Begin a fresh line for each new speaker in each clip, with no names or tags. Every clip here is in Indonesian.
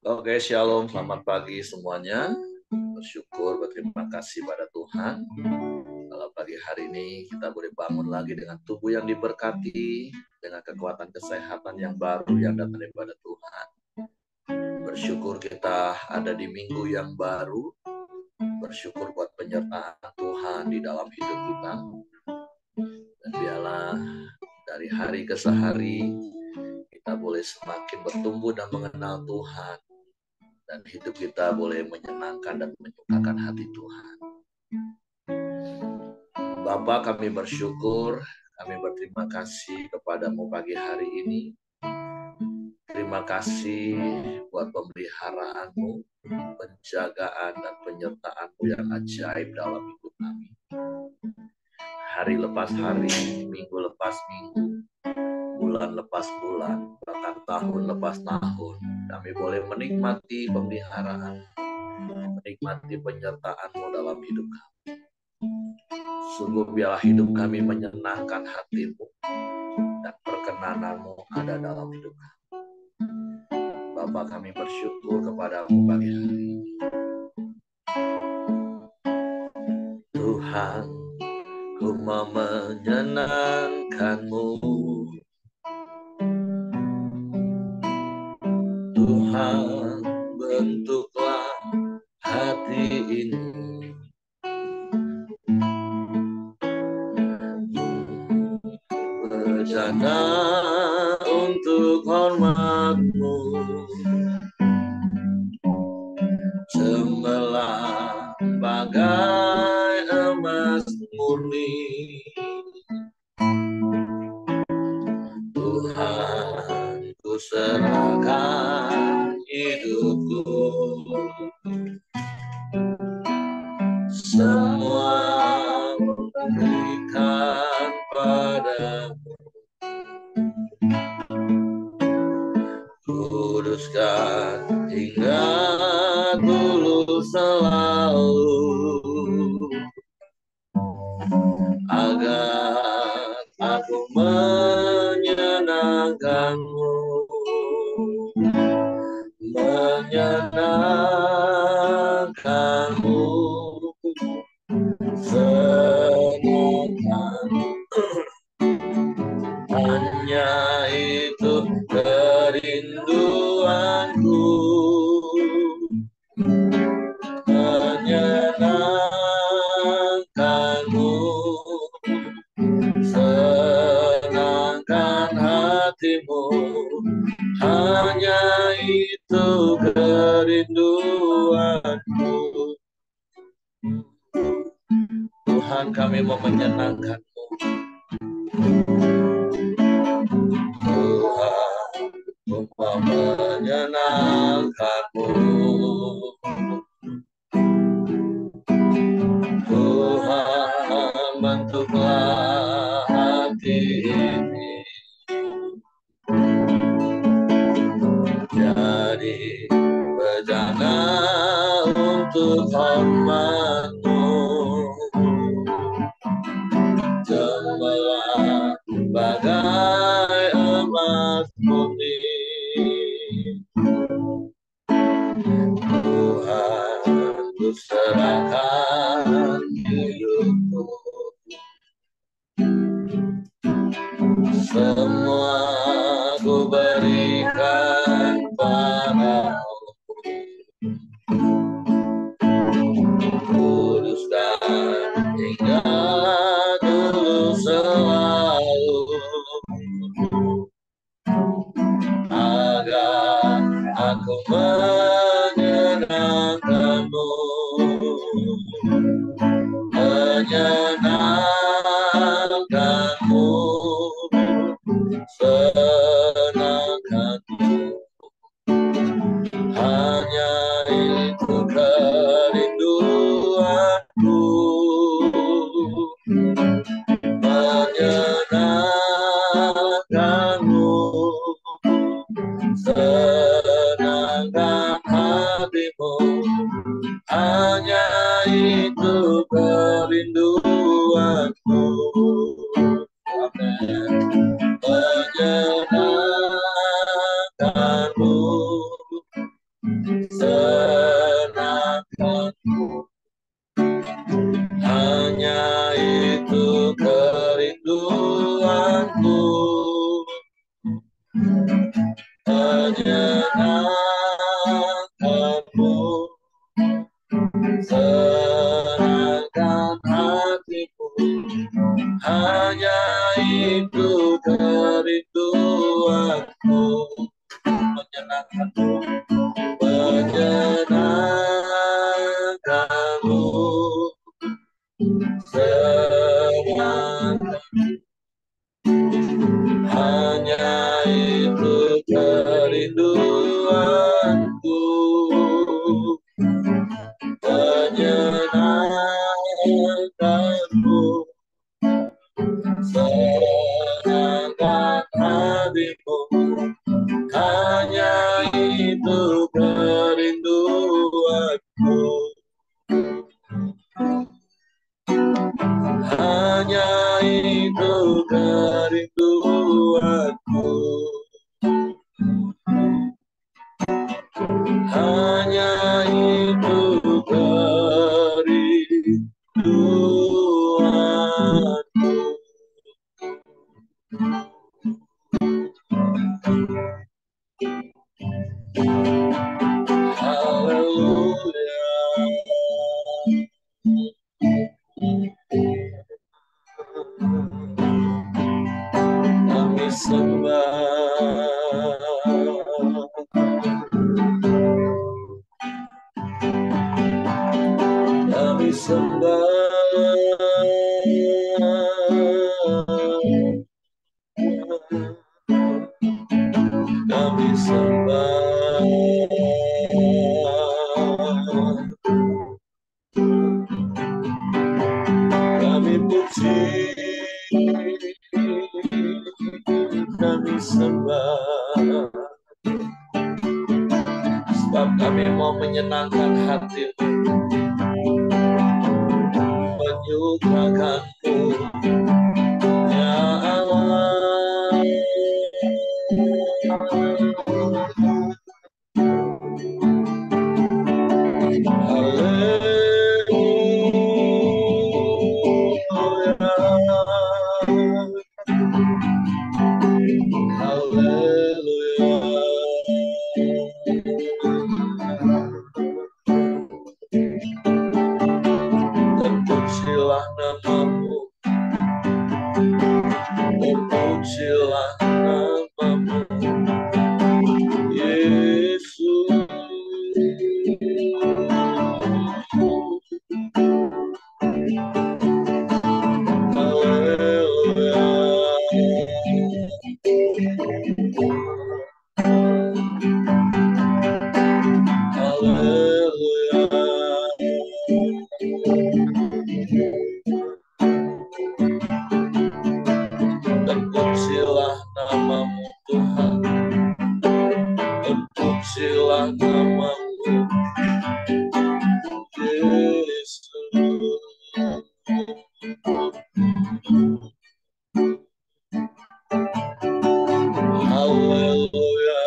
Oke, shalom, selamat pagi semuanya. Bersyukur, berterima kasih pada Tuhan. Kalau pagi hari ini kita boleh bangun lagi dengan tubuh yang diberkati, dengan kekuatan kesehatan yang baru yang datang daripada Tuhan. Bersyukur kita ada di minggu yang baru. Bersyukur buat penyertaan Tuhan di dalam hidup kita. Dan biarlah dari hari ke hari kita boleh semakin bertumbuh dan mengenal Tuhan. Dan hidup kita boleh menyenangkan dan menyukakan hati Tuhan. Bapa, kami bersyukur, kami berterima kasih kepadamu pagi hari ini. Terima kasih buat pemeliharaanmu, penjagaan dan penyertaanmu yang ajaib dalam hidup kami. Hari lepas hari, minggu lepas minggu, bulan lepas bulan, bahkan tahun lepas tahun, kami boleh menikmati pemeliharaan, menikmati penyertaan-Mu dalam hidup kami. Sungguh biarlah hidup kami menyenangkan hati-Mu dan perkenanan-Mu ada dalam hidup kami. Bapa, kami bersyukur kepada-Mu pagi hari ini. Tuhan, ku mau menyenangkan-Mu. Tuhan, bentuklah hati ini. Berjana untuk hormat-Mu, cemerlang bagai emas murni. Tuhan, ku serahkan hidupku, semua berikan padamu. Kuduskan hingga dulu selalu, agar aku menyenangkan-Mu, menyenangkan-Mu, senangkan. Hanya itu kerinduanku, menyenangkan-Mu, senangkan hati-Mu. Hanya itu kerinduanku. Tuhan, kami mau menyenangkan-Mu. Tuhan, ku mau menyenangkan-Mu. Tuhan, bentuklah hati ini jadi bejana untuk hormat-Mu, cemerlang bagai emas murni. Tuhan, ku serahkan hidupku, semua ku berikan padamu. Kuduskan hingga dulu selalu, agar aku menyenangkan-Mu, menyenangkan-Mu, senangkan-Mu. Hanya itu kerinduanku, menyenangkan-Mu, senangkan hati-Mu. Hanya itu kerinduanku. Amen. Menyenangkan-Mu, menyenangkanmu, menyenangkanmu, senang. Hanya itu kerinduanku, menyenangkanmu, senangkan hatimu. Hanya itu kerinduanku, hanya itu kerinduanku, hanya itu kerinduanku. Kami sembah, kami sembah, kami sembah, kami puji, kami sembah, sebab kami mau menyenangkan hati-Mu, menyukakanmu, ya Allah. Terpujilah namamu, terpujilah namamu, Yesus. Haleluya. Terpujilah namamu Tuhan, terpujilah namamu Yesus. Haleluya.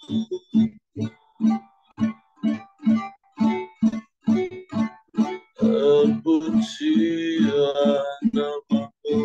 Terpujilah namamu.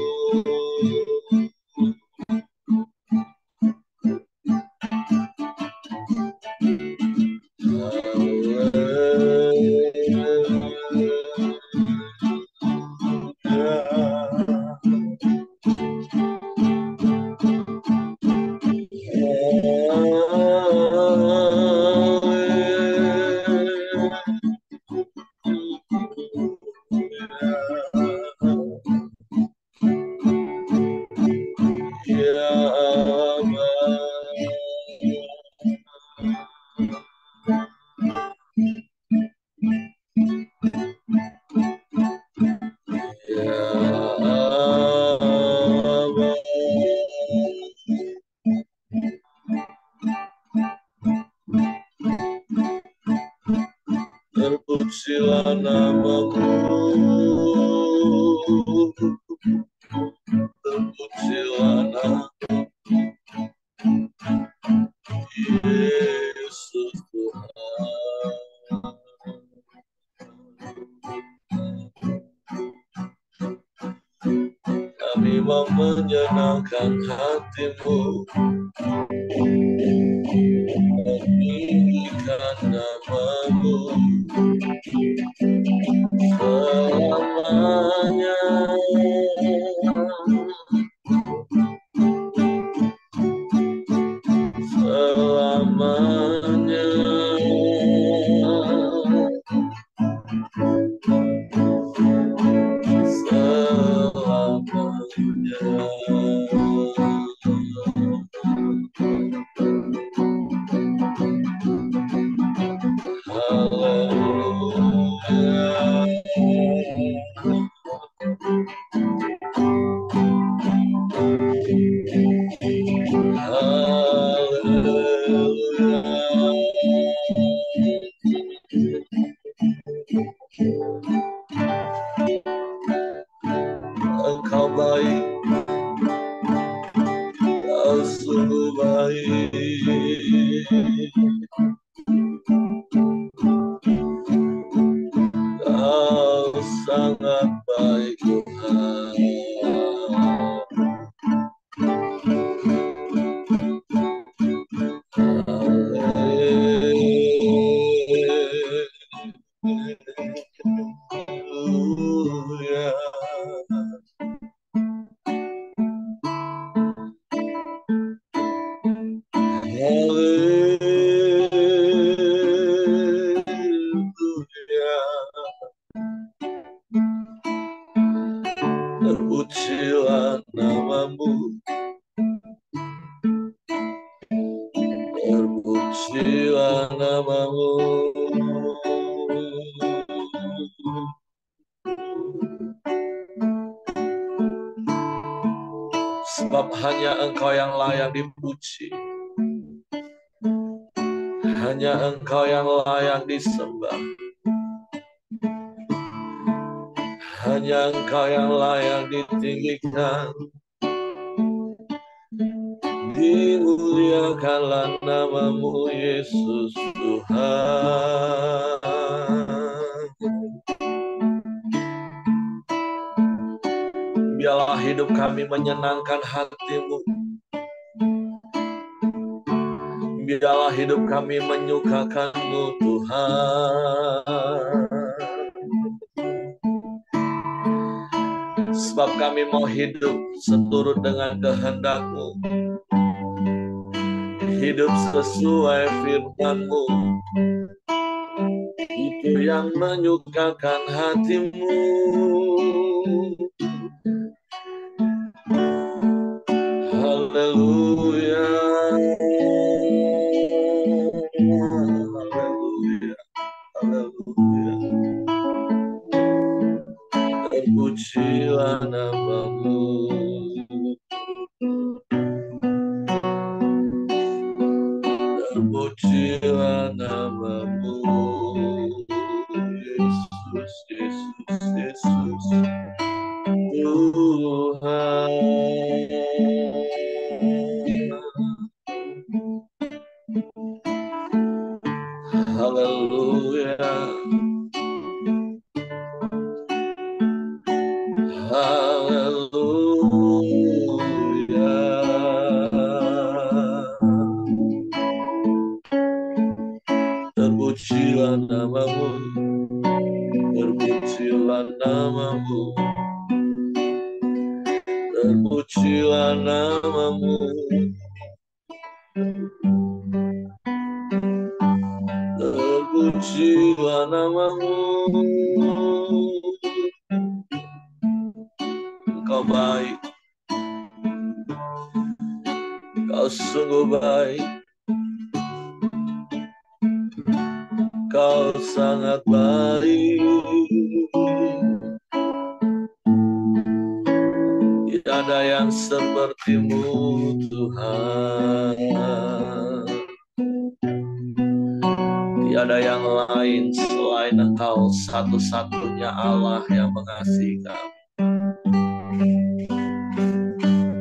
Terpujilah namamu, terpujilah namamu, Yesus Tuhan. Kami mau menyenangkan hatimu, meninggikan namamu selamanya. Selamanya. Engkau baik, Kau sungguh baik, Kau sangat baik Tuhan. Terpujilah namamu, terpujilah namamu. Sebab hanya Engkau yang layak dipuji, hanya Engkau yang layak disembah, hanya Engkau yang layak ditinggikan. Dimuliakanlah namamu Yesus Tuhan. Biarlah hidup kami menyenangkan hatimu. Biarlah hidup kami menyukakanmu Tuhan. Sebab kami mau hidup seturut dengan kehendak-Mu, hidup sesuai firman-Mu, itu yang menyukakan hatimu. Haleluya, haleluya, haleluya. Terpujilah namamu, terpujilah namamu, Yesus, Yesus, Yesus, Tuhan. Haleluya. Haleluya. Terpujilah namamu, terpujilah namamu, terpujilah namamu, terpujilah namamu. Engkau baik, Kau sungguh baik, Kau sangat baik. Tidak ada yang sepertimu, Tuhan. Tiada yang lain selain Engkau, satu-satunya Allah yang mengasihi kami.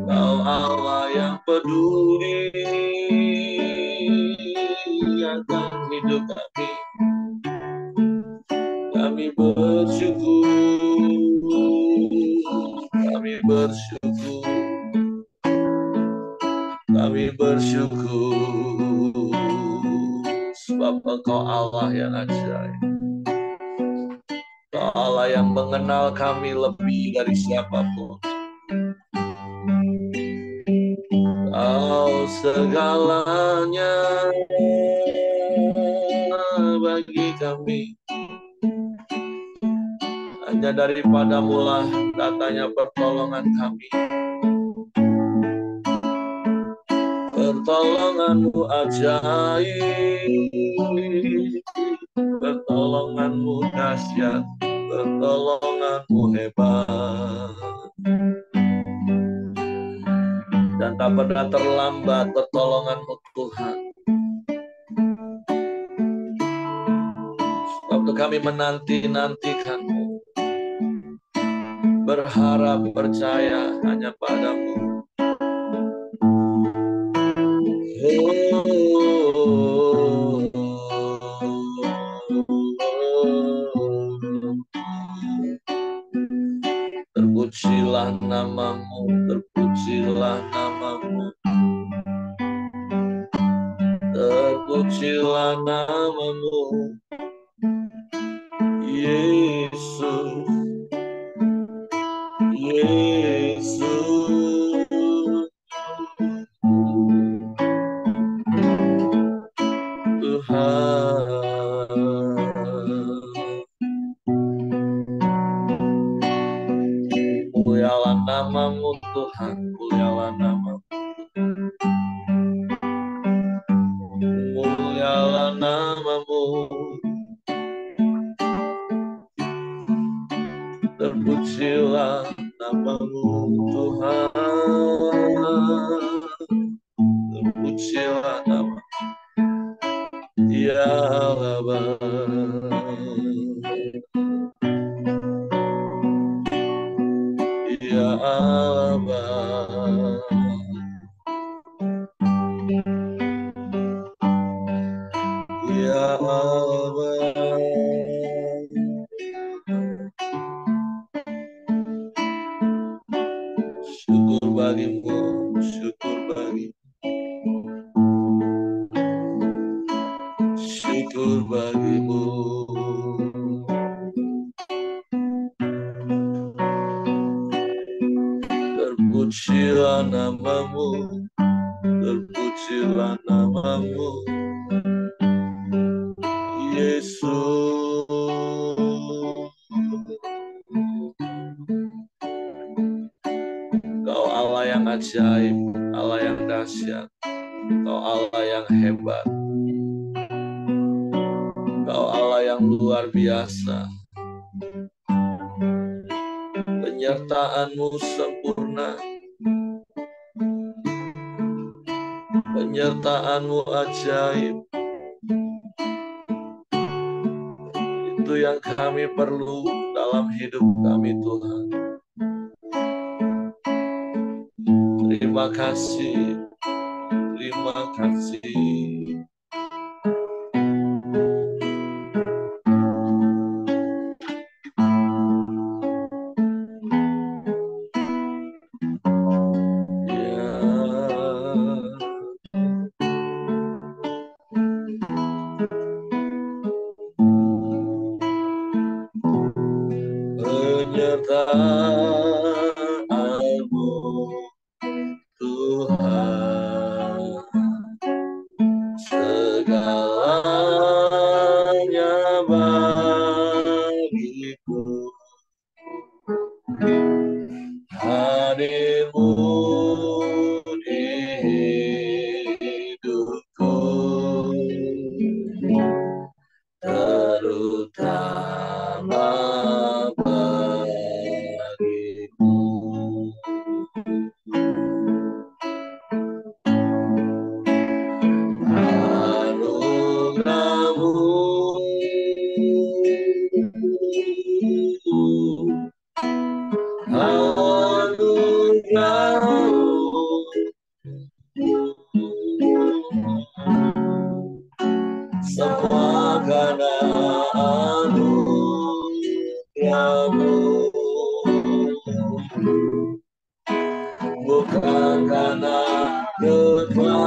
Kau Allah yang peduli akan hidup kami. Kami bersyukur, kami bersyukur, kami bersyukur. Sebab Engkau Allah yang ajaib. Engkau Allah yang mengenal kami lebih dari siapapun. Kau segalanya bagi kami. Hanya daripadamu-lah datanya pertolongan kami. Pertolonganmu ajaib, pertolonganmu dahsyat, pertolonganmu hebat. Dan tak pernah terlambat pertolonganmu, Tuhan. Waktu kami menanti-nantikanmu, berharap, percaya hanya padamu. Terpujilah namamu, terpujilah namamu, terpujilah namamu, Yesus, Yesus. Tuhan, mulialah namamu Tuhan, mulialah namamu, mulialah namamu, terpujilah namamu Tuhan, terpujilah namamu, ya Allah. Ya Allah, ya Allah, syukur bagimu, syukur bagimu, syukur bagimu. Terpujilah namamu, terpujilah namamu, Yesus. Kau Allah yang ajaib, Allah yang dahsyat, Kau Allah yang hebat, Kau Allah yang luar biasa. Penyertaan-Mu sempurna, penyertaan-Mu ajaib. Itu yang kami perlu dalam hidup kami, Tuhan. Terima kasih, terima kasih. segalanya bagiku. Hadirmu di hidupku, terutama bagiku. Anugerahmu semua karena anugerahmu, bukan karena kekuatanku.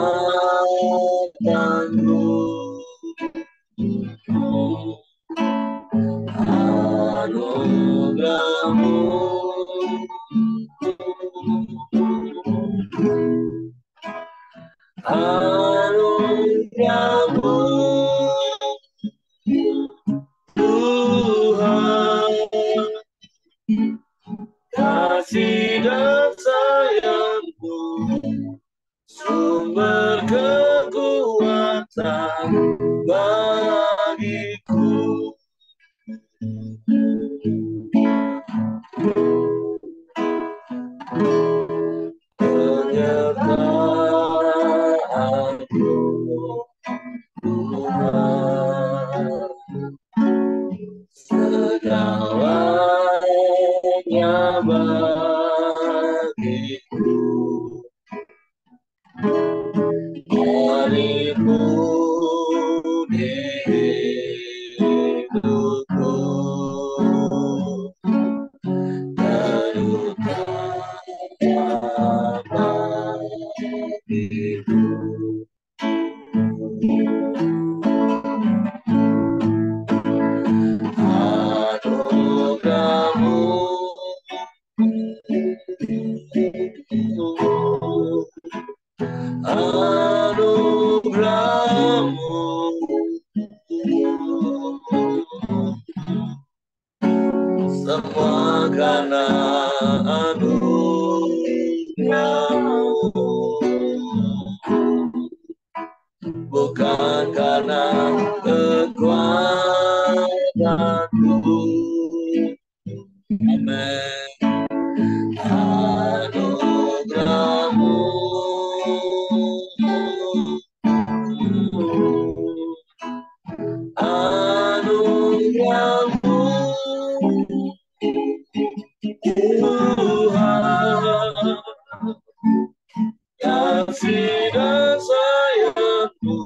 Anugerahmu anugerahmu Tuhan, kasih dan sayangmu, sumber kekuatan bagiku. Penyertaanku Tuhan, segalanya bagiku. Hadirmu di hidupku, terutama bagiku. Anugerahmu anugerahmu semua karena anugerahmu, bukan karena kekuatanku. Amin. Anugerahmu anugerahmu Tuhan, kasih dan sayangmu,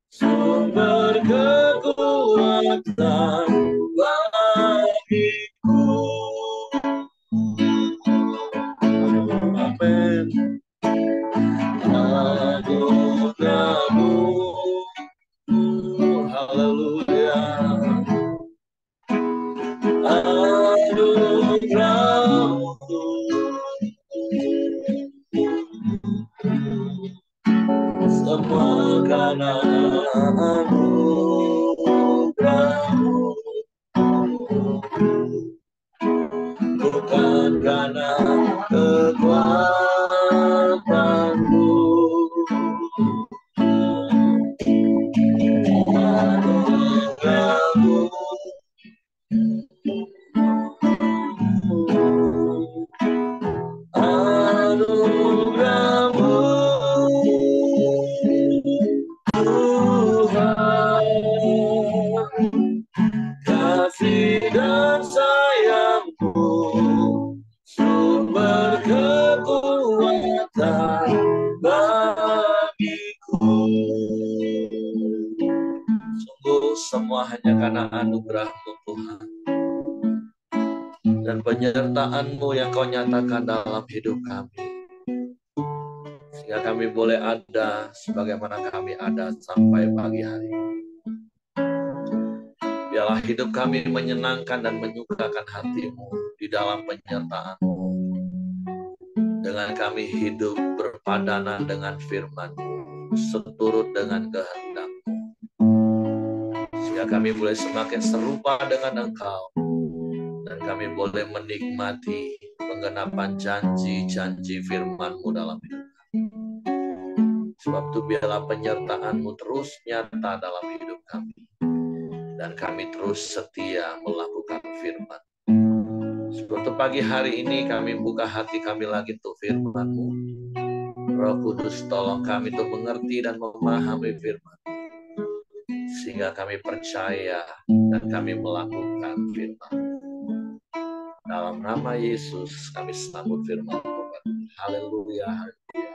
sumber kekuatan bagiku. Amin. Anugerahmu, haleluya. Anugerahmu semua karena anugerahmu, bukan karena kekuatanku. Anugerahmu anugerahmu Tuhan, kasih dan sayangmu, sumber kekuatan bagiku. Sungguh semua hanya karena anugerah-Mu Tuhan, dan penyertaan-Mu yang Kau nyatakan dalam hidup kami, sehingga kami boleh ada sebagaimana kami ada sampai pagi hari. Biarlah hidup kami menyenangkan dan menyukakan hati-Mu di dalam penyertaan-Mu, dengan kami hidup berpadanan dengan firman-Mu. seturut dengan kehendak-Mu. Sehingga kami boleh semakin serupa dengan Engkau, dan kami boleh menikmati penggenapan janji-janji firman-Mu dalam hidup kami. Sebab itu biarlah penyertaan-Mu terus nyata dalam hidup kami, dan kami terus setia melakukan firman. Sebab pagi hari ini kami buka hati kami lagi untuk firman-Mu. Roh Kudus tolong kami untuk mengerti dan memahami firman, sehingga kami percaya dan kami melakukan firman. Dalam nama Yesus kami sambut firman Tuhan. Haleluya, haleluya.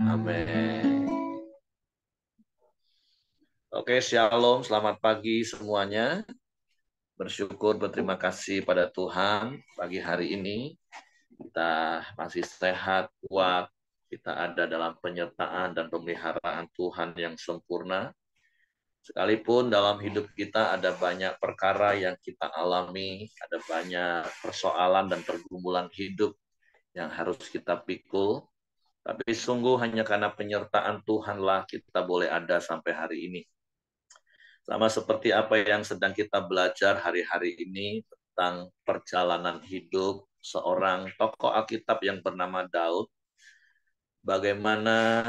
Amin. Oke, shalom, selamat pagi semuanya. Bersyukur, berterima kasih pada Tuhan pagi hari ini. Kita masih sehat, kuat, kita ada dalam penyertaan dan pemeliharaan Tuhan yang sempurna. Sekalipun dalam hidup kita ada banyak perkara yang kita alami, ada banyak persoalan dan pergumulan hidup yang harus kita pikul, tapi sungguh hanya karena penyertaan Tuhanlah kita boleh ada sampai hari ini. Sama seperti apa yang sedang kita belajar hari-hari ini tentang perjalanan hidup seorang tokoh Alkitab yang bernama Daud. Bagaimana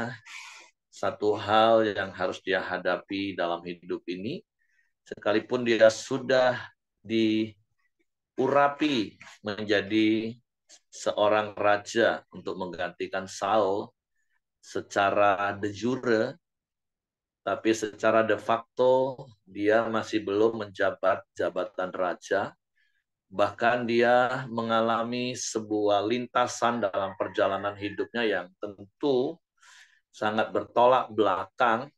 satu hal yang harus dia hadapi dalam hidup ini, sekalipun dia sudah diurapi menjadi seorang raja untuk menggantikan Saul secara de jure, tapi secara de facto dia masih belum menjabat jabatan raja. Bahkan dia mengalami sebuah lintasan dalam perjalanan hidupnya yang tentu sangat bertolak belakang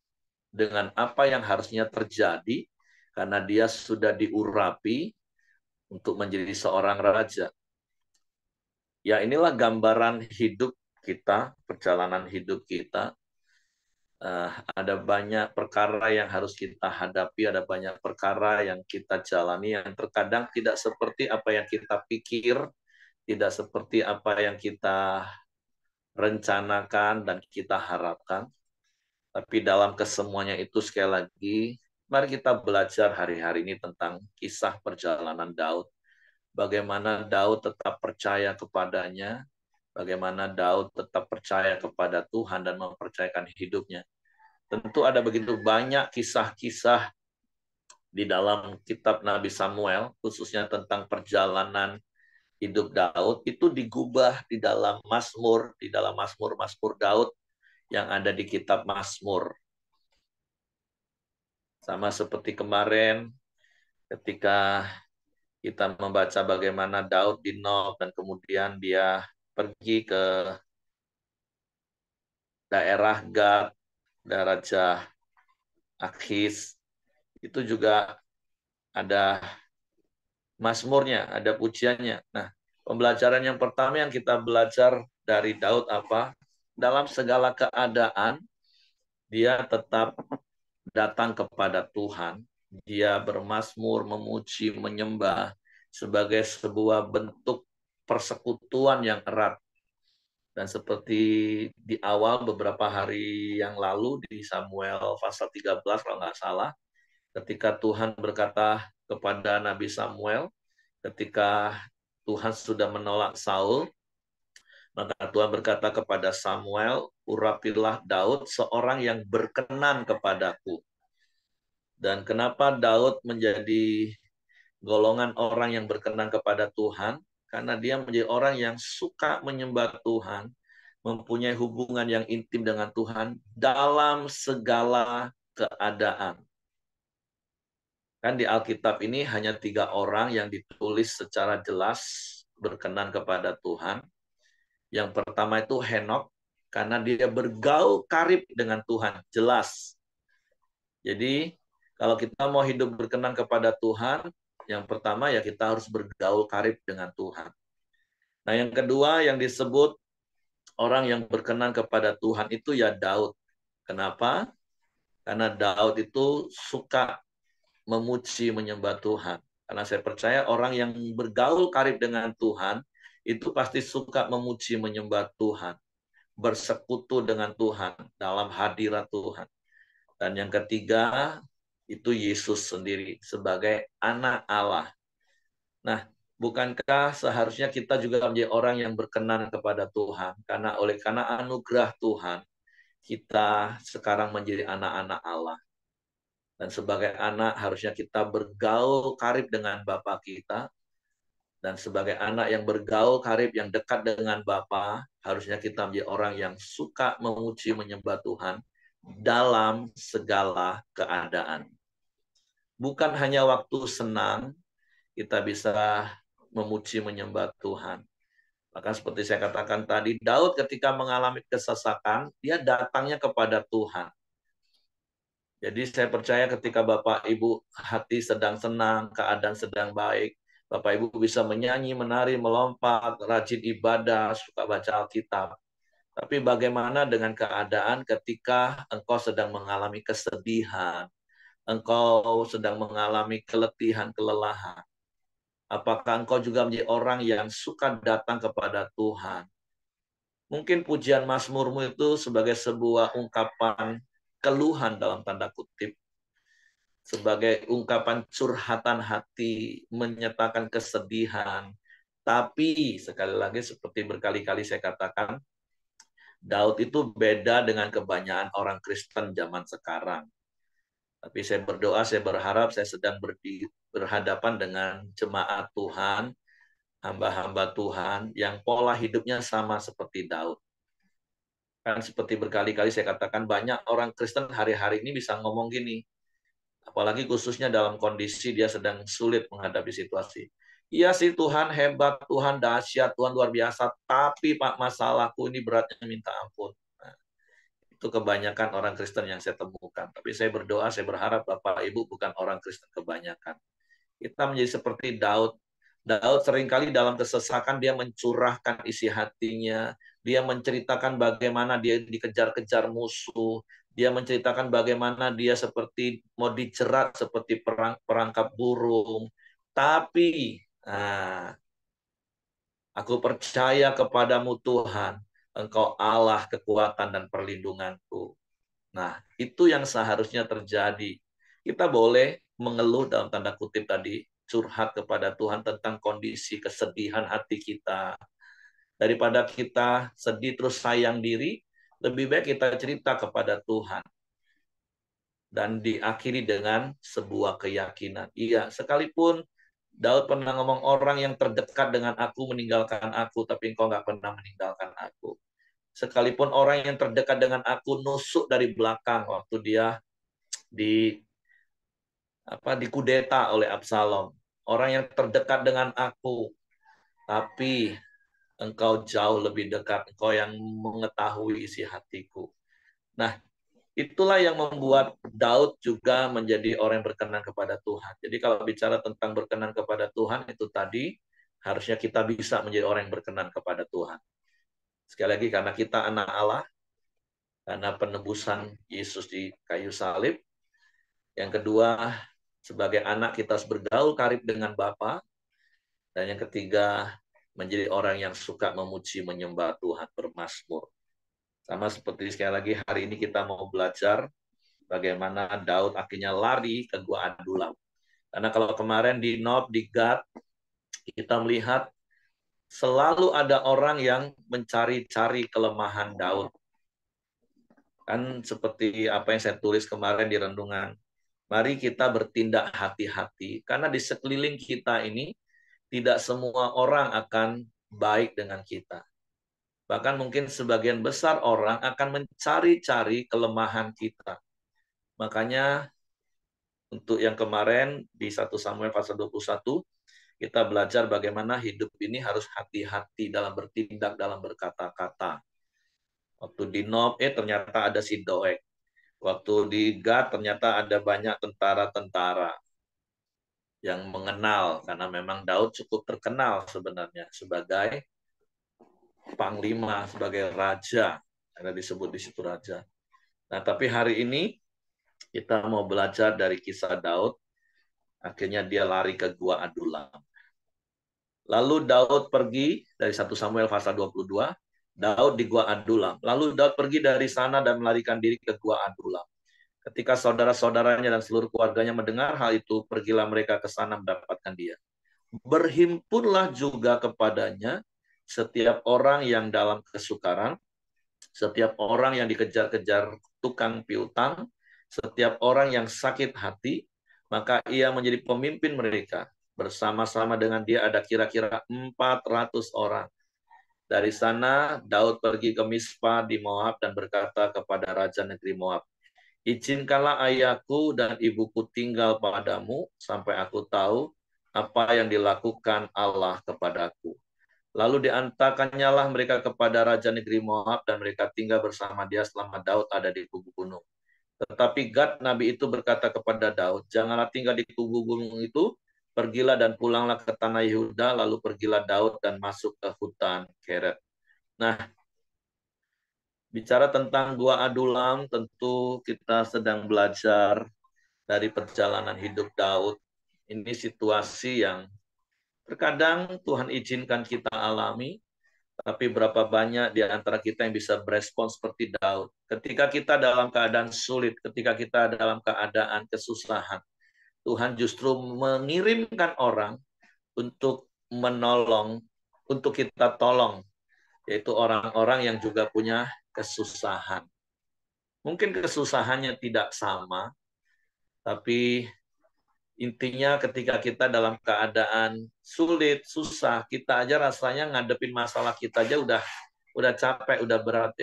dengan apa yang harusnya terjadi, karena dia sudah diurapi untuk menjadi seorang raja. Ya, inilah gambaran hidup kita, perjalanan hidup kita. Ada banyak perkara yang harus kita hadapi, ada banyak perkara yang kita jalani yang terkadang tidak seperti apa yang kita pikir, tidak seperti apa yang kita rencanakan dan kita harapkan. Tapi dalam kesemuanya itu sekali lagi, mari kita belajar hari-hari ini tentang kisah perjalanan Daud. Bagaimana Daud tetap percaya kepadanya, bagaimana Daud tetap percaya kepada Tuhan dan mempercayakan hidupnya. Tentu ada begitu banyak kisah-kisah di dalam kitab Nabi Samuel, khususnya tentang perjalanan hidup Daud, itu digubah di dalam Mazmur, di dalam Mazmur Daud yang ada di kitab Mazmur. Sama seperti kemarin, ketika kita membaca bagaimana Daud di Nob, dan kemudian dia pergi ke daerah Gad, Raja Akhis, itu juga ada Mazmurnya, ada pujiannya. Nah, pembelajaran yang pertama yang kita belajar dari Daud apa? Dalam segala keadaan, dia tetap datang kepada Tuhan. Dia bermazmur, memuji, menyembah sebagai sebuah bentuk persekutuan yang erat. Dan seperti di awal beberapa hari yang lalu di Samuel pasal 13 kalau nggak salah, ketika Tuhan berkata kepada Nabi Samuel, ketika Tuhan sudah menolak Saul, maka Tuhan berkata kepada Samuel, urapilah Daud seorang yang berkenan kepadaku. Dan kenapa Daud menjadi golongan orang yang berkenan kepada Tuhan? Karena dia menjadi orang yang suka menyembah Tuhan, mempunyai hubungan yang intim dengan Tuhan dalam segala keadaan. Kan di Alkitab ini hanya 3 orang yang ditulis secara jelas berkenan kepada Tuhan. Yang pertama itu Henok, karena dia bergaul karib dengan Tuhan, jelas. Jadi kalau kita mau hidup berkenan kepada Tuhan, yang pertama ya kita harus bergaul karib dengan Tuhan. Nah, yang kedua yang disebut orang yang berkenan kepada Tuhan itu ya Daud. Kenapa? Karena Daud itu suka memuji, menyembah Tuhan. Karena saya percaya orang yang bergaul karib dengan Tuhan itu pasti suka memuji, menyembah Tuhan. bersekutu dengan Tuhan, dalam hadirat Tuhan. Dan yang ketiga, itu Yesus sendiri sebagai anak Allah. Nah, bukankah seharusnya kita juga menjadi orang yang berkenan kepada Tuhan? Karena anugerah Tuhan, kita sekarang menjadi anak-anak Allah. Dan sebagai anak harusnya kita bergaul karib dengan Bapa kita. Dan sebagai anak yang bergaul karib, yang dekat dengan Bapa, harusnya kita menjadi orang yang suka memuji menyembah Tuhan dalam segala keadaan. Bukan hanya waktu senang, kita bisa memuji menyembah Tuhan. Maka seperti saya katakan tadi, Daud ketika mengalami kesesakan, dia datangnya kepada Tuhan. Jadi saya percaya ketika Bapak Ibu hati sedang senang, keadaan sedang baik, Bapak Ibu bisa menyanyi, menari, melompat, rajin ibadah, suka baca Alkitab. Tapi bagaimana dengan keadaan ketika engkau sedang mengalami kesedihan, engkau sedang mengalami keletihan, kelelahan? Apakah engkau juga menjadi orang yang suka datang kepada Tuhan? Mungkin pujian Mazmurmu itu sebagai sebuah ungkapan keluhan dalam tanda kutip, sebagai ungkapan curhatan hati, menyatakan kesedihan. Tapi sekali lagi seperti berkali-kali saya katakan, Daud itu beda dengan kebanyakan orang Kristen zaman sekarang. Tapi saya berdoa, saya berharap saya sedang berhadapan dengan jemaat Tuhan, hamba-hamba Tuhan yang pola hidupnya sama seperti Daud. Kan seperti berkali-kali saya katakan, banyak orang Kristen hari-hari ini bisa ngomong gini, apalagi khususnya dalam kondisi dia sedang sulit menghadapi situasi. Iya sih Tuhan hebat, Tuhan dahsyat, Tuhan luar biasa, tapi Pak masalahku ini beratnya minta ampun. Nah, itu kebanyakan orang Kristen yang saya temukan. Tapi saya berdoa, saya berharap Bapak Ibu bukan orang Kristen kebanyakan. Kita menjadi seperti Daud. Daud seringkali dalam kesesakan dia mencurahkan isi hatinya, dia menceritakan bagaimana dia dikejar-kejar musuh, dia menceritakan bagaimana dia seperti mau dijerat seperti perangkap burung. Tapi aku percaya kepadamu Tuhan, Engkau Allah kekuatan dan perlindunganku. Nah, itu yang seharusnya terjadi. Kita boleh mengeluh dalam tanda kutip tadi, curhat kepada Tuhan tentang kondisi kesedihan hati kita. Daripada kita sedih terus sayang diri, lebih baik kita cerita kepada Tuhan. Dan diakhiri dengan sebuah keyakinan. Iya, sekalipun Daud pernah ngomong, orang yang terdekat dengan aku meninggalkan aku, tapi engkau nggak pernah meninggalkan aku. Sekalipun orang yang terdekat dengan aku nusuk dari belakang waktu dia dikudeta oleh Absalom. Orang yang terdekat dengan aku, tapi engkau jauh lebih dekat, engkau yang mengetahui isi hatiku. Nah, itulah yang membuat Daud juga menjadi orang yang berkenan kepada Tuhan. Jadi kalau bicara tentang berkenan kepada Tuhan, itu tadi harusnya kita bisa menjadi orang yang berkenan kepada Tuhan. Sekali lagi, karena kita anak Allah, karena penebusan Yesus di kayu salib. Yang kedua, sebagai anak kita harus bergaul karib dengan Bapa. Dan yang ketiga, menjadi orang yang suka memuji menyembah Tuhan, bermazmur. Sama seperti sekali lagi hari ini kita mau belajar bagaimana Daud akhirnya lari ke Gua Adulam. Karena kalau kemarin di Nob, di Gad, kita melihat selalu ada orang yang mencari-cari kelemahan Daud. Kan seperti apa yang saya tulis kemarin di renungan. Mari kita bertindak hati-hati, karena di sekeliling kita ini tidak semua orang akan baik dengan kita. Bahkan mungkin sebagian besar orang akan mencari-cari kelemahan kita. Makanya untuk yang kemarin di 1 Samuel pasal 21, kita belajar bagaimana hidup ini harus hati-hati dalam bertindak, dalam berkata-kata. Waktu di Nob, ternyata ada si Doeg. Waktu di Gad, ternyata ada banyak tentara-tentara yang mengenal, karena memang Daud cukup terkenal sebenarnya sebagai panglima, sebagai raja, ada disebut di situ raja. Nah, tapi hari ini kita mau belajar dari kisah Daud, akhirnya dia lari ke Gua Adulam. Lalu Daud pergi dari 1 Samuel pasal 22, Daud di Gua Adulam. Lalu Daud pergi dari sana dan melarikan diri ke Gua Adulam. Ketika saudara-saudaranya dan seluruh keluarganya mendengar hal itu, pergilah mereka ke sana mendapatkan dia. Berhimpunlah juga kepadanya setiap orang yang dalam kesukaran, setiap orang yang dikejar-kejar tukang piutang, setiap orang yang sakit hati, maka ia menjadi pemimpin mereka. Bersama-sama dengan dia ada kira-kira 400 orang. Dari sana Daud pergi ke Mispa di Moab dan berkata kepada raja negeri Moab, "Izinkanlah ayahku dan ibuku tinggal padamu sampai aku tahu apa yang dilakukan Allah kepadaku." Lalu diantarkannya lah mereka kepada raja negeri Moab dan mereka tinggal bersama dia selama Daud ada di kubu gunung. Tetapi Gad nabi itu berkata kepada Daud, "Janganlah tinggal di kubu gunung itu, pergilah dan pulanglah ke tanah Yehuda." Lalu pergilah Daud dan masuk ke hutan Keret. Nah, bicara tentang Gua Adulam, tentu kita sedang belajar dari perjalanan hidup Daud. Ini situasi yang terkadang Tuhan izinkan kita alami, tapi berapa banyak di antara kita yang bisa berespon seperti Daud. Ketika kita dalam keadaan sulit, ketika kita dalam keadaan kesusahan, Tuhan justru mengirimkan orang untuk menolong, untuk kita tolong, yaitu orang-orang yang juga punya kesusahan. Mungkin kesusahannya tidak sama, tapi intinya ketika kita dalam keadaan sulit, susah, kita aja rasanya ngadepin masalah kita aja udah capek, udah berat.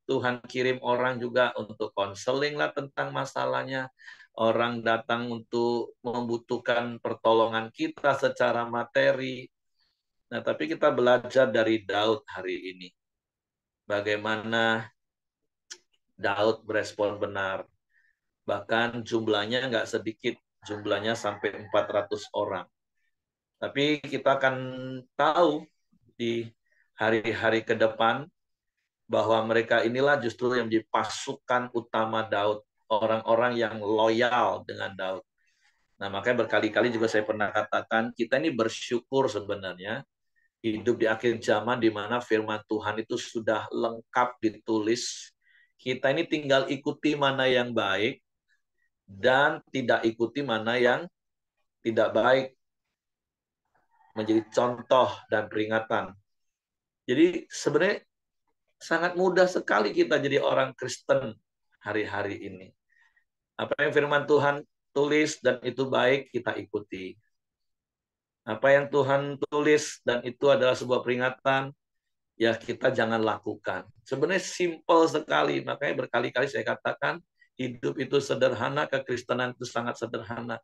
Tuhan kirim orang juga untuk konseling lah tentang masalahnya. Orang datang untuk membutuhkan pertolongan kita secara materi. Nah, tapi kita belajar dari Daud hari ini. Bagaimana Daud berespon benar. Bahkan jumlahnya nggak sedikit, jumlahnya sampai 400 orang. Tapi kita akan tahu di hari-hari ke depan bahwa mereka inilah justru yang menjadi pasukan utama Daud, orang-orang yang loyal dengan Daud. Nah, makanya berkali-kali juga saya pernah katakan, kita ini bersyukur sebenarnya hidup di akhir zaman di mana firman Tuhan itu sudah lengkap ditulis. Kita ini tinggal ikuti mana yang baik dan tidak ikuti mana yang tidak baik, menjadi contoh dan peringatan. Jadi sebenarnya sangat mudah sekali kita jadi orang Kristen hari-hari ini. Apa yang firman Tuhan tulis dan itu baik, kita ikuti. Apa yang Tuhan tulis dan itu adalah sebuah peringatan, ya kita jangan lakukan. Sebenarnya simpel sekali, makanya berkali-kali saya katakan, hidup itu sederhana, kekristenan itu sangat sederhana.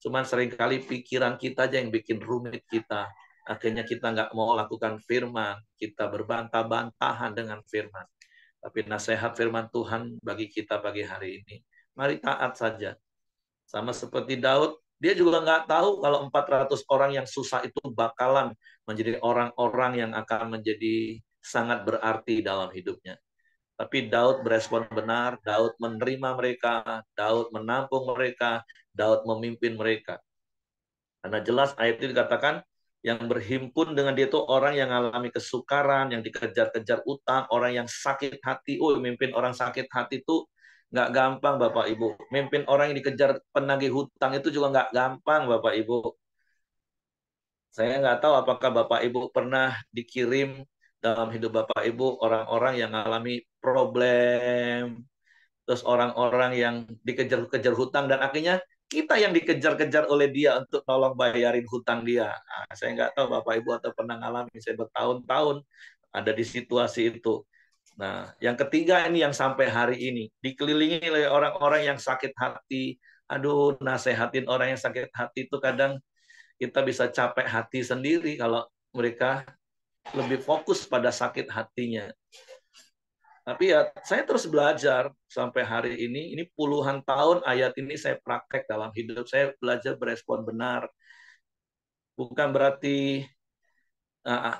Cuman seringkali pikiran kita aja yang bikin rumit kita. Akhirnya kita nggak mau lakukan firman, kita berbantah-bantahan dengan firman. Tapi nasihat firman Tuhan bagi kita pagi hari ini, mari taat saja. Sama seperti Daud, dia juga nggak tahu kalau 400 orang yang susah itu bakalan menjadi orang-orang yang akan menjadi sangat berarti dalam hidupnya. Tapi Daud berespon benar, Daud menerima mereka, Daud menampung mereka, Daud memimpin mereka. Karena jelas ayat itu dikatakan, yang berhimpun dengan dia itu orang yang mengalami kesukaran, yang dikejar-kejar utang, orang yang sakit hati. Mimpin orang sakit hati itu nggak gampang, Bapak Ibu. Mimpin orang yang dikejar penagih hutang itu juga nggak gampang, Bapak Ibu. Saya nggak tahu apakah Bapak Ibu pernah dikirim dalam hidup Bapak Ibu orang-orang yang mengalami problem, terus orang-orang yang dikejar-kejar hutang, dan akhirnya kita yang dikejar-kejar oleh dia untuk tolong bayarin hutang dia. Nah, saya nggak tahu Bapak Ibu atau pernah ngalamin, saya bertahun-tahun ada di situasi itu. Nah, yang ketiga ini yang sampai hari ini, dikelilingi oleh orang-orang yang sakit hati. Aduh, nasehatin orang yang sakit hati itu kadang kita bisa capek hati sendiri kalau mereka lebih fokus pada sakit hatinya. Tapi ya saya terus belajar sampai hari ini puluhan tahun ayat ini saya praktek dalam hidup. Saya belajar berespon benar. Bukan berarti,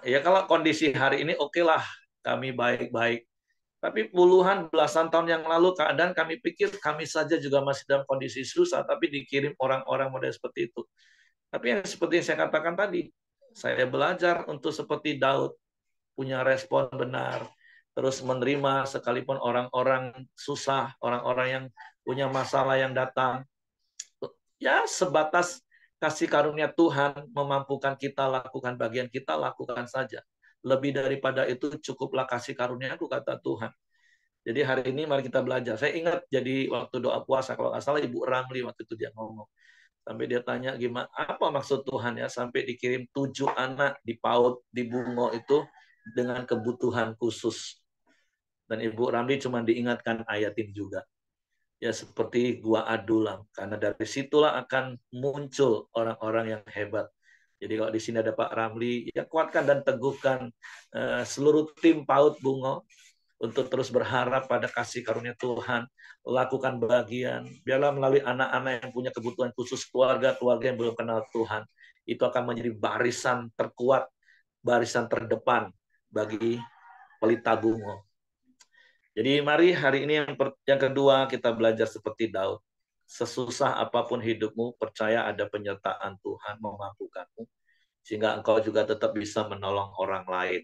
ya kalau kondisi hari ini oke lah, kami baik-baik. Tapi puluhan, belasan tahun yang lalu keadaan kami pikir kami saja juga masih dalam kondisi susah, tapi dikirim orang-orang model seperti itu. Tapi yang seperti yang saya katakan tadi, saya belajar untuk seperti Daud. punya respon benar, terus menerima sekalipun orang-orang susah, orang-orang yang punya masalah yang datang. Ya, sebatas kasih karunia Tuhan memampukan kita lakukan bagian kita, lakukan saja. Lebih daripada itu cukuplah kasih karunia-Ku, kata Tuhan. Jadi hari ini mari kita belajar. Saya ingat jadi waktu doa puasa, kalau nggak salah Ibu Ramli waktu itu dia ngomong. Sampai dia tanya gimana, apa maksud Tuhan ya sampai dikirim 7 anak di PAUD, di Bungo itu dengan kebutuhan khusus. Dan Ibu Ramli cuma diingatkan ayatin juga. Ya seperti gua adulam, karena dari situlah akan muncul orang-orang yang hebat. Jadi kalau di sini ada Pak Ramli, ya kuatkan dan teguhkan seluruh tim PAUD Bungo untuk terus berharap pada kasih karunia Tuhan, lakukan bagian, biarlah melalui anak-anak yang punya kebutuhan khusus, keluarga-keluarga yang belum kenal Tuhan, itu akan menjadi barisan terkuat, barisan terdepan bagi pelita Bungo. Jadi mari hari ini yang kedua kita belajar seperti Daud. Sesusah apapun hidupmu, percaya ada penyertaan Tuhan memampukanmu, sehingga engkau juga tetap bisa menolong orang lain.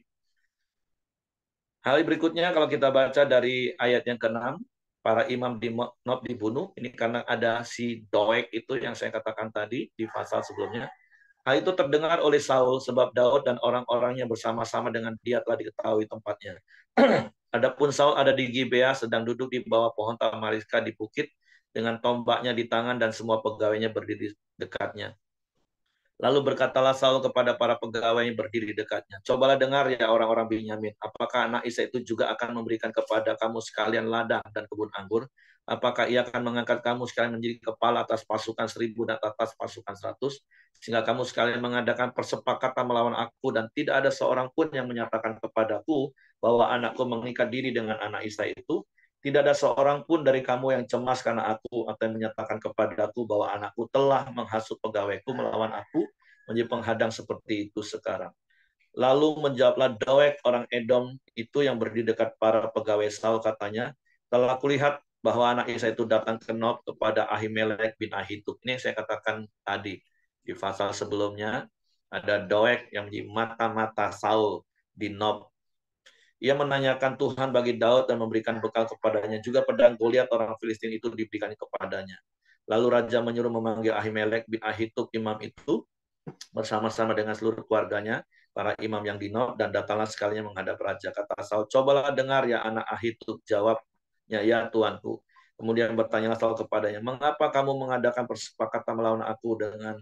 Hal berikutnya kalau kita baca dari ayat yang ke-6, para imam di Nob dibunuh, ini karena ada si Doeg itu yang saya katakan tadi di pasal sebelumnya. Hal itu terdengar oleh Saul sebab Daud dan orang-orangnya bersama-sama dengan dia telah diketahui tempatnya. Adapun Saul ada di Gibea sedang duduk di bawah pohon tamariska di bukit dengan tombaknya di tangan dan semua pegawainya berdiri dekatnya. Lalu berkatalah Saul kepada para pegawai yang berdiri dekatnya, cobalah dengar ya orang-orang Binyamin, apakah anak Isai itu juga akan memberikan kepada kamu sekalian ladang dan kebun anggur? Apakah ia akan mengangkat kamu sekalian menjadi kepala atas pasukan 1.000 dan atas pasukan 100? Sehingga kamu sekalian mengadakan persepakatan melawan aku dan tidak ada seorang pun yang menyatakan kepadaku bahwa anakku mengikat diri dengan anak Isai itu. Tidak ada seorang pun dari kamu yang cemas karena aku atau yang menyatakan kepadaku bahwa anakku telah menghasut pegawaiku melawan aku menjadi penghadang seperti itu sekarang. Lalu menjawablah Doeg orang Edom itu yang berdiri dekat para pegawai Saul, katanya, telah kulihat bahwa anak Isai itu datang ke Nob kepada Ahimelek bin Ahitub. Ini yang saya katakan tadi di pasal sebelumnya, ada Doeg yang menjadi mata-mata Saul di Nob. Ia menanyakan Tuhan bagi Daud dan memberikan bekal kepadanya. Juga pedang Goliat orang Filistin itu diberikan kepadanya. Lalu raja menyuruh memanggil Ahimelek bin Ahitub imam itu bersama-sama dengan seluruh keluarganya, para imam yang di Nob, dan datanglah sekalinya menghadap raja. Kata Saul, cobalah dengar ya anak Ahitub. Jawabnya, ya tuanku. Kemudian bertanyalah Saul kepadanya, mengapa kamu mengadakan persepakatan melawan aku dengan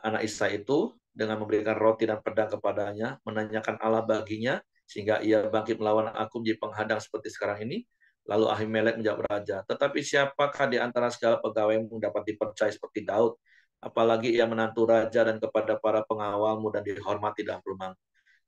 anak Isai itu, dengan memberikan roti dan pedang kepadanya, menanyakan Allah baginya, sehingga ia bangkit melawan aku menjadi penghadang seperti sekarang ini? Lalu Ahimelek menjawab raja, tetapi siapakah di antara segala pegawaimu dapat dipercaya seperti Daud? Apalagi ia menantu raja dan kepada para pengawalmu dan dihormati dalam rumahmu.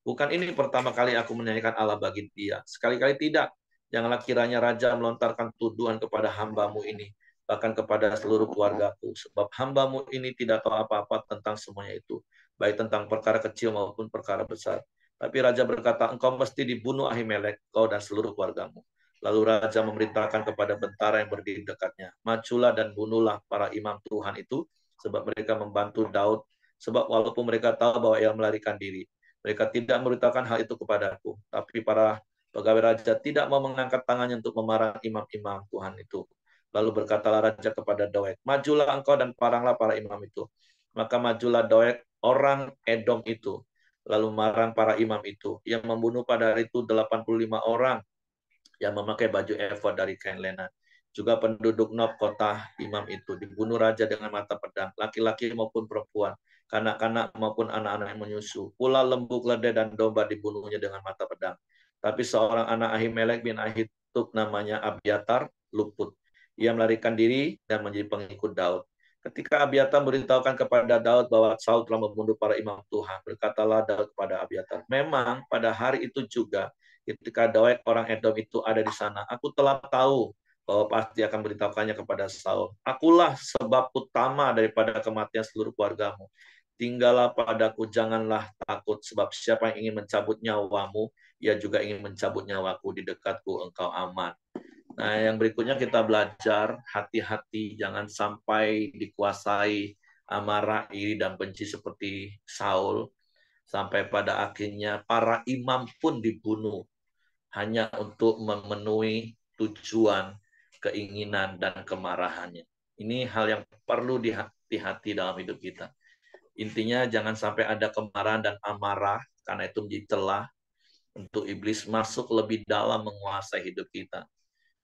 Bukan ini pertama kali aku menyanyikan Allah bagi dia. Sekali-kali tidak. Janganlah kiranya raja melontarkan tuduhan kepada hambamu ini, bahkan kepada seluruh keluargaku. Sebab hambamu ini tidak tahu apa-apa tentang semuanya itu, baik tentang perkara kecil maupun perkara besar. Tapi raja berkata, engkau mesti dibunuh Ahimelek, kau dan seluruh keluargamu. Lalu raja memerintahkan kepada bentara yang berdiri dekatnya, majulah dan bunuhlah para imam Tuhan itu, sebab mereka membantu Daud, sebab walaupun mereka tahu bahwa ia melarikan diri, mereka tidak memberitahukan hal itu kepadaku. Tapi para pegawai raja tidak mau mengangkat tangannya untuk memarah imam-imam Tuhan itu. Lalu berkatalah raja kepada Doeg, majulah engkau dan paranglah para imam itu. Maka majulah Doeg, orang Edom itu, lalu marang para imam itu. Ia membunuh pada hari itu 85 orang yang memakai baju efod dari kain lena. Juga penduduk Nob, kota imam itu, dibunuh raja dengan mata pedang, laki-laki maupun perempuan, kanak-kanak maupun anak-anak yang menyusu. Pula lembu, keledai, dan domba dibunuhnya dengan mata pedang. Tapi seorang anak Ahimelek bin Ahitub namanya Abiatar luput. Ia melarikan diri dan menjadi pengikut Daud. Ketika Abiatar memberitahukan kepada Daud bahwa Saul telah membunuh para imam Tuhan, berkatalah Daud kepada Abiatar, memang pada hari itu juga ketika Doeg orang Edom itu ada di sana, aku telah tahu bahwa pasti akan beritahukannya kepada Saul. Akulah sebab utama daripada kematian seluruh keluargamu. Tinggallah padaku, janganlah takut, sebab siapa yang ingin mencabut nyawamu, ia juga ingin mencabut nyawaku. Di dekatku engkau aman. Nah, yang berikutnya kita belajar hati-hati, jangan sampai dikuasai amarah, iri, dan benci seperti Saul. Sampai pada akhirnya para imam pun dibunuh hanya untuk memenuhi tujuan, keinginan, dan kemarahannya. Ini hal yang perlu dihati-hati dalam hidup kita. Intinya jangan sampai ada kemarahan dan amarah, karena itu menjadi celah untuk iblis masuk lebih dalam menguasai hidup kita.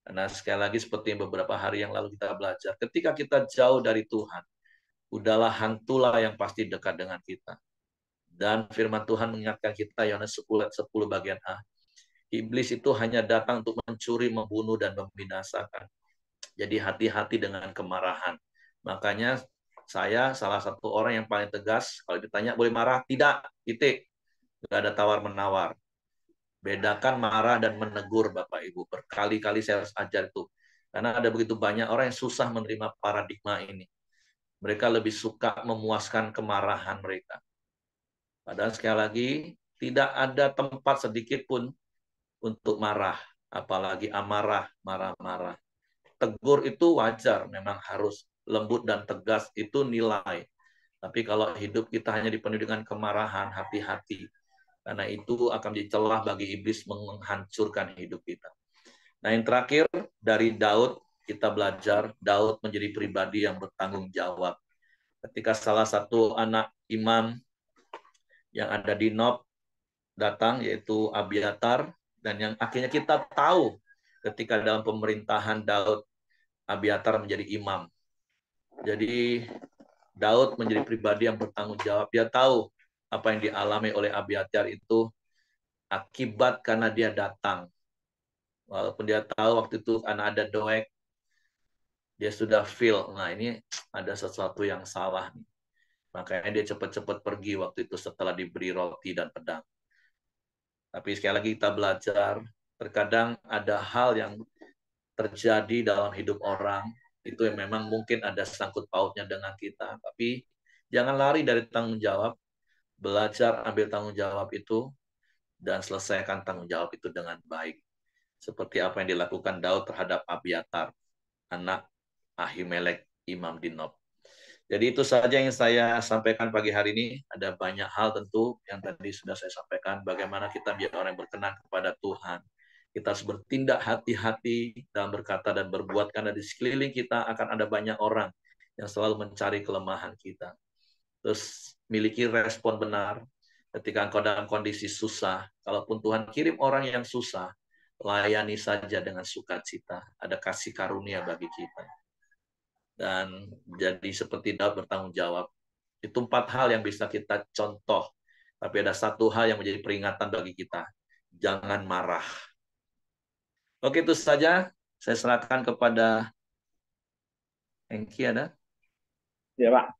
Karena sekali lagi seperti beberapa hari yang lalu kita belajar, ketika kita jauh dari Tuhan, udahlah hantulah yang pasti dekat dengan kita. Dan firman Tuhan mengingatkan kita, Yohanes 10 bagian A, iblis itu hanya datang untuk mencuri, membunuh, dan membinasakan. Jadi hati-hati dengan kemarahan. Makanya saya salah satu orang yang paling tegas, kalau ditanya boleh marah, tidak, titik. Nggak ada tawar-menawar. Bedakan marah dan menegur, Bapak Ibu. Berkali-kali saya harus ajar itu. Karena ada begitu banyak orang yang susah menerima paradigma ini. Mereka lebih suka memuaskan kemarahan mereka. Padahal sekali lagi, tidak ada tempat sedikit pun untuk marah. Apalagi amarah, marah-marah. Tegur itu wajar, memang harus lembut dan tegas, itu nilai. Tapi kalau hidup kita hanya dipenuhi dengan kemarahan, hati-hati. Karena itu akan menjadi celah bagi iblis menghancurkan hidup kita. Nah, yang terakhir dari Daud, kita belajar Daud menjadi pribadi yang bertanggung jawab. Ketika salah satu anak imam yang ada di Nob datang, yaitu Abiatar, dan yang akhirnya kita tahu ketika dalam pemerintahan Daud, Abiatar menjadi imam. Jadi Daud menjadi pribadi yang bertanggung jawab. Dia tahu apa yang dialami oleh Abiatar itu akibat karena dia datang. Walaupun dia tahu waktu itu karena ada Doeg, dia sudah feel, nah ini ada sesuatu yang salah. Makanya dia cepat-cepat pergi waktu itu setelah diberi roti dan pedang. Tapi sekali lagi kita belajar, terkadang ada hal yang terjadi dalam hidup orang, itu yang memang mungkin ada sangkut pautnya dengan kita. Tapi jangan lari dari tanggung jawab, belajar ambil tanggung jawab itu, dan selesaikan tanggung jawab itu dengan baik. Seperti apa yang dilakukan Daud terhadap Abiatar, anak Ahimelek, imam di Nob. Jadi itu saja yang saya sampaikan pagi hari ini. Ada banyak hal tentu yang tadi sudah saya sampaikan. Bagaimana kita menjadi orang yang berkenan kepada Tuhan. Kita harus bertindak hati-hati dalam berkata dan berbuat, karena di sekeliling kita akan ada banyak orang yang selalu mencari kelemahan kita. Terus miliki respon benar ketika engkau dalam kondisi susah. Kalaupun Tuhan kirim orang yang susah, layani saja dengan sukacita. Ada kasih karunia bagi kita. Dan jadi seperti Daud bertanggung jawab. Itu 4 hal yang bisa kita contoh. Tapi ada satu hal yang menjadi peringatan bagi kita. Jangan marah. Oke, itu saja. Saya serahkan kepada Hengki, ada?
Ya, Pak.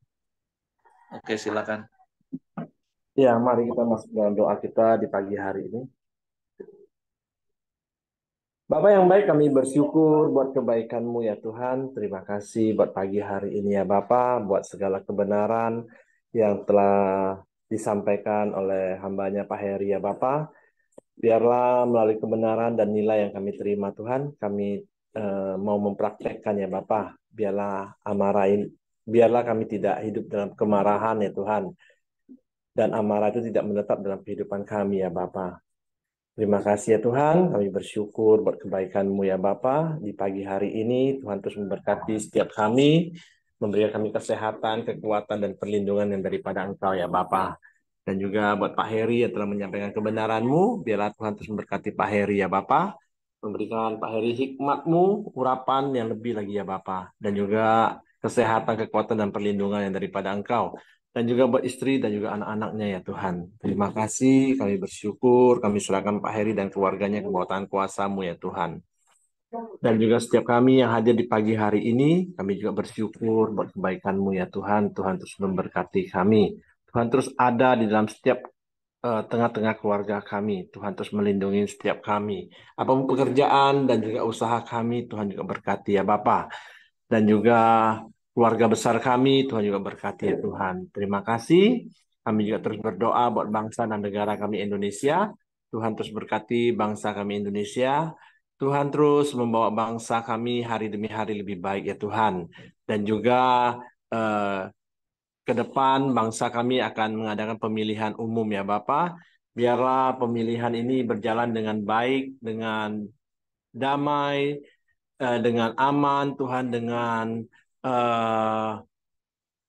Oke, silakan.
Ya, mari kita masuk dalam doa kita di pagi hari ini. Bapak yang baik, kami bersyukur buat kebaikan-Mu ya Tuhan. Terima kasih buat pagi hari ini ya Bapak, buat segala kebenaran yang telah disampaikan oleh hambanya Pak Heri ya Bapak. Biarlah melalui kebenaran dan nilai yang kami terima Tuhan, kami mau mempraktekkan ya Bapak. Biarlah kami tidak hidup dalam kemarahan ya Tuhan. Dan amarah itu tidak menetap dalam kehidupan kami ya Bapak. Terima kasih ya Tuhan, kami bersyukur buat kebaikan-Mu ya Bapa. Di pagi hari ini Tuhan terus memberkati setiap kami, memberikan kami kesehatan, kekuatan, dan perlindungan yang daripada Engkau ya Bapa. Dan juga buat Pak Heri yang telah menyampaikan kebenaran-Mu, biarlah Tuhan terus memberkati Pak Heri ya Bapa, memberikan Pak Heri hikmat-Mu, urapan yang lebih lagi ya Bapa. Dan juga kesehatan, kekuatan, dan perlindungan yang daripada Engkau. Dan juga buat istri dan juga anak-anaknya ya Tuhan. Terima kasih, kami bersyukur, kami serahkan Pak Heri dan keluarganya ke bawah tangan kuasa-Mu ya Tuhan. Dan juga setiap kami yang hadir di pagi hari ini, kami juga bersyukur buat kebaikan-Mu ya Tuhan. Tuhan terus memberkati kami. Tuhan terus ada di dalam setiap tengah-tengah keluarga kami. Tuhan terus melindungi setiap kami. Apapun pekerjaan dan juga usaha kami, Tuhan juga berkati ya Bapak. Dan juga keluarga besar kami, Tuhan juga berkati ya Tuhan. Terima kasih. Kami juga terus berdoa buat bangsa dan negara kami Indonesia. Tuhan terus berkati bangsa kami Indonesia. Tuhan terus membawa bangsa kami hari demi hari lebih baik ya Tuhan. Dan juga ke depan bangsa kami akan mengadakan pemilihan umum ya Bapa. Biarlah pemilihan ini berjalan dengan baik, dengan damai, dengan aman, Tuhan, dengan eh,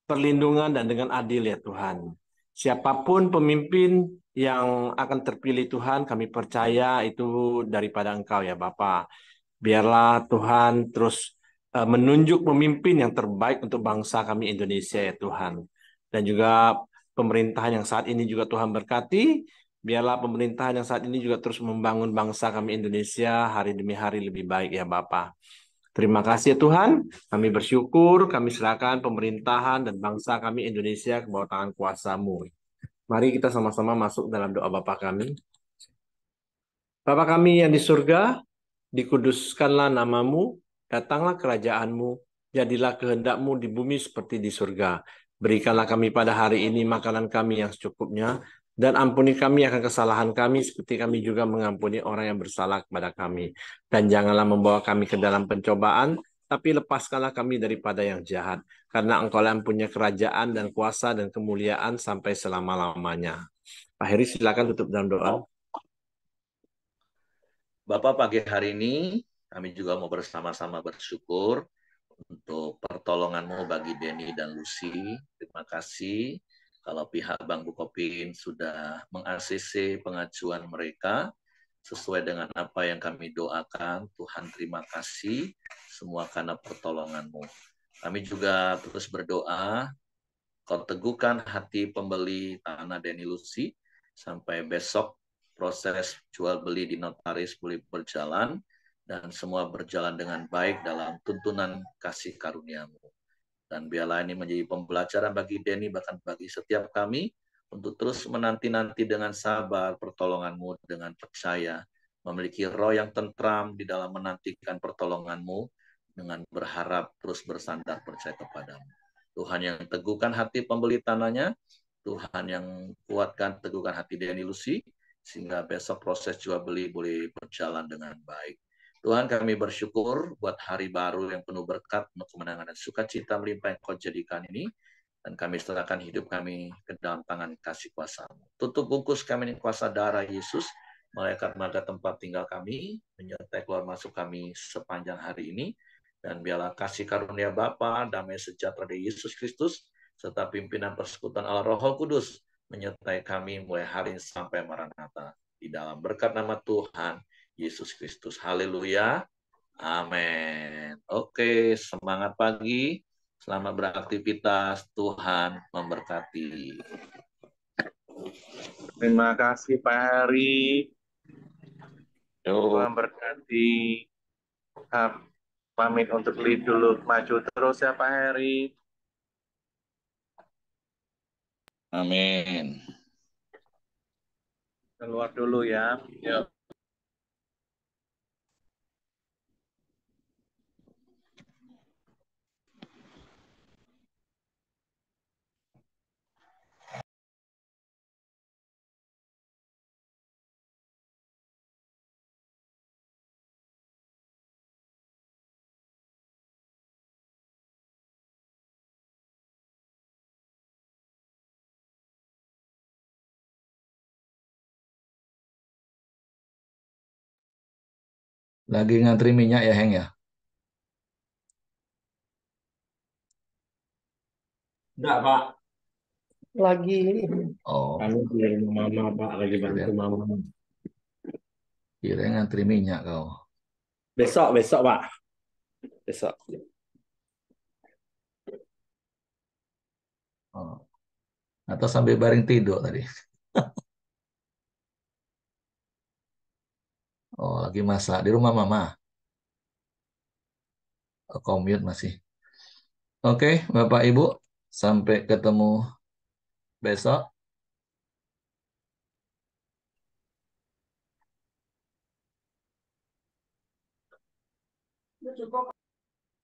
perlindungan dan dengan adil ya Tuhan. Siapapun pemimpin yang akan terpilih Tuhan, kami percaya itu daripada Engkau ya Bapa. Biarlah Tuhan terus menunjuk pemimpin yang terbaik untuk bangsa kami Indonesia ya Tuhan. Dan juga pemerintahan yang saat ini juga Tuhan berkati. Biarlah pemerintahan yang saat ini juga terus membangun bangsa kami Indonesia hari demi hari lebih baik ya Bapa. Terima kasih ya Tuhan, kami bersyukur, kami serahkan pemerintahan dan bangsa kami Indonesia ke bawah tangan kuasa-Mu. Mari kita sama-sama masuk dalam doa Bapa kami. Bapa kami yang di surga, dikuduskanlah namamu, datanglah kerajaanmu, jadilah kehendakmu di bumi seperti di surga. Berikanlah kami pada hari ini makanan kami yang secukupnya, dan ampuni kami akan kesalahan kami seperti kami juga mengampuni orang yang bersalah kepada kami. Dan janganlah membawa kami ke dalam pencobaan, tapi lepaskanlah kami daripada yang jahat. Karena Engkau yang punya kerajaan dan kuasa dan kemuliaan sampai selama-lamanya. Pak Heri silakan tutup dalam doa.
Bapak, pagi hari ini kami juga mau bersama-sama bersyukur untuk pertolongan-Mu bagi Denny dan Lucy. Terima kasih kalau pihak Bank Bukopin sudah meng-ACC pengajuan mereka sesuai dengan apa yang kami doakan. Tuhan terima kasih semua karena pertolongan-Mu. Kami juga terus berdoa, Kau teguhkan hati pembeli tanah Denny Lucy sampai besok proses jual beli di notaris boleh berjalan dan semua berjalan dengan baik dalam tuntunan kasih karunia-Mu. Dan biarlah ini menjadi pembelajaran bagi Denny bahkan bagi setiap kami untuk terus menanti-nanti dengan sabar pertolongan-Mu dengan percaya, memiliki roh yang tentram di dalam menantikan pertolongan-Mu dengan berharap terus bersandar percaya kepadamu. Tuhan yang teguhkan hati pembeli tanahnya, Tuhan yang kuatkan teguhkan hati Denny Lucy, sehingga besok proses jual beli boleh berjalan dengan baik. Tuhan, kami bersyukur buat hari baru yang penuh berkat, penuh kemenangan dan sukacita melimpah yang Kau jadikan ini, dan kami serahkan hidup kami ke dalam tangan kasih kuasa-Mu. Tutup bungkus kami dengan kuasa darah Yesus, malaikat-malaikat tempat tinggal kami, menyertai keluar masuk kami sepanjang hari ini, dan biarlah kasih karunia Bapa, damai sejahtera dari Yesus Kristus, serta pimpinan persekutuan Allah Roh Kudus menyertai kami mulai hari ini sampai Maranatha. Di dalam berkat nama Tuhan Yesus Kristus. Haleluya. Amin. Oke, semangat pagi. Selamat beraktivitas. Tuhan memberkati.
Terima kasih Pak Heri. Tuhan berkati. Pamit untuk lead dulu, maju terus ya Pak Heri.
Amin.
Keluar dulu ya. Yuk.
Lagi ngantri minyak ya, Heng ya?
Enggak, Pak. Lagi.
Oh,
Kami di rumah Mama, Pak. Lagi bantu Mama.
kira ngantri minyak kau.
Besok, besok, Pak. Besok.
Oh. Atau sambil baring tidur tadi. Oh, lagi masak di rumah Mama. Oh, commute masih. Oke, Bapak Ibu, sampai ketemu besok.